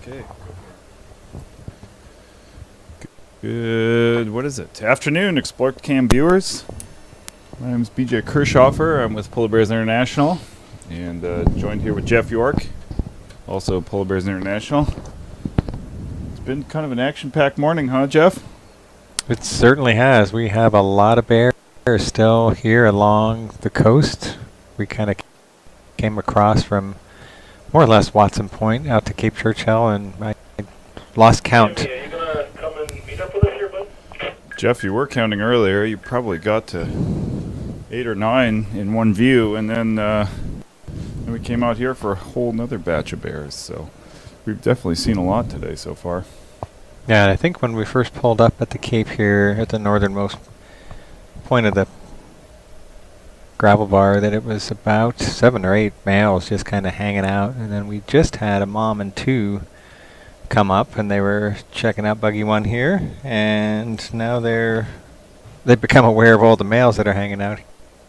Okay. Good. What is it? Afternoon, Explore Cam viewers. My name is BJ Kirschhofer. I'm with Polar Bears International, and joined here with Jeff York, also Polar Bears International. It's been kind of an action-packed morning, huh, Jeff? It certainly has. We have a lot of bears still here along the coast. We kind of came across from more or less Watson Point out to Cape Churchill, and I lost count. Jimmy, are you going to come and meet up with us here, bud? Jeff, you were counting earlier. You probably got to 8 or 9 in one view, and then we came out here for a whole nother batch of bears. So we've definitely seen a lot today so far. Yeah, and I think when we first pulled up at the Cape here at the northernmost point of the gravel bar, that it was about 7 or 8 males just kind of hanging out, and then we just had a mom and 2 come up, and they were checking out Buggy 1 here, and now they've become aware of all the males that are hanging out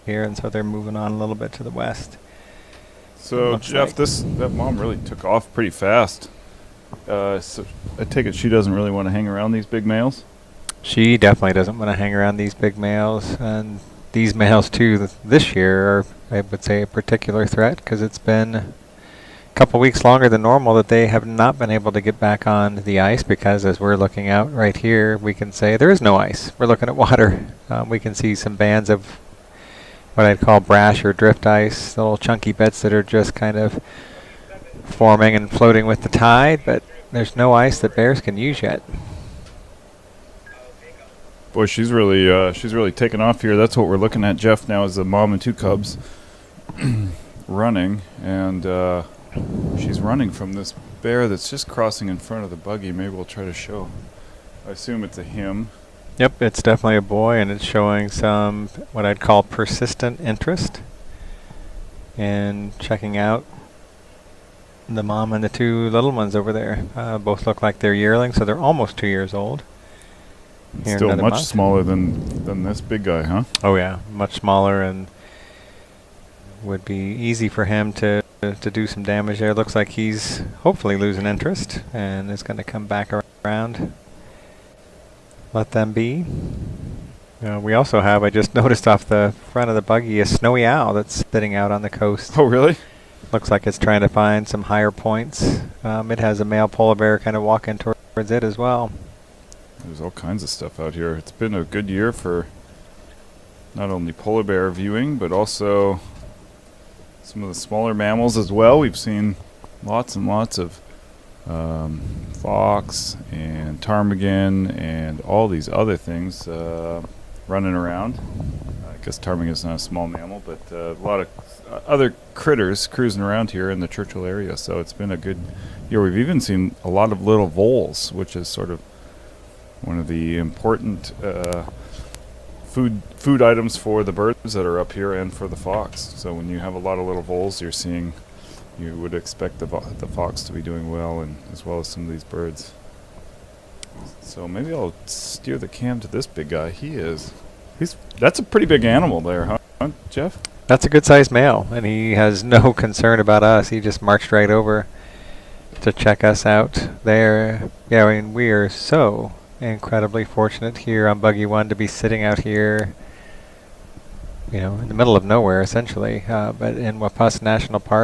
here, and so they're moving on a little bit to the west. So Jeff, that mom really took off pretty fast. So I take it she doesn't really want to hang around these big males? She definitely doesn't want to hang around these big males, and these males too this year are, I would say, a particular threat because it's been a couple weeks longer than normal that they have not been able to get back on the ice, because as we're looking out right here, we can say there is no ice. We're looking at water. We can see some bands of what I'd call brash or drift ice, little chunky bits that are just kind of forming and floating with the tide, but there's no ice that bears can use yet. Boy, she's really taken off here. That's what we're looking at, Jeff, now is the mom and 2 cubs running, and she's running from this bear that's just crossing in front of the buggy. Maybe we'll try to show. I assume it's a him. Yep, it's definitely a boy, and it's showing some what I'd call persistent interest in checking out the mom and the 2 little ones over there. Both look like they're yearlings, so they're almost 2 years old. Still much smaller than this big guy, huh? Oh yeah, much smaller, and would be easy for him to do some damage there. Looks like he's hopefully losing interest and is going to come back around. Let them be. We also have, I just noticed off the front of the buggy, a snowy owl that's sitting out on the coast. Oh, really? Looks like it's trying to find some higher points. It has a male polar bear kind of walking towards it as well. There's all kinds of stuff out here. It's been a good year for not only polar bear viewing, but also some of the smaller mammals as well. We've seen lots and lots of fox and ptarmigan and all these other things running around. I guess ptarmigan's not a small mammal, but a lot of other critters cruising around here in the Churchill area. So it's been a good year. We've even seen a lot of little voles, which is sort of one of the important food items for the birds that are up here and for the fox. So when you have a lot of little voles, you would expect the fox to be doing well, and as well as some of these birds. So maybe I'll steer the cam to this big guy. That's a pretty big animal there, huh, Jeff? That's a good-sized male, and he has no concern about us. He just marched right over to check us out there. Yeah, I mean, we are so incredibly fortunate here on Buggy 1 to be sitting out here, in the middle of nowhere, essentially, but in Wapusk National Park.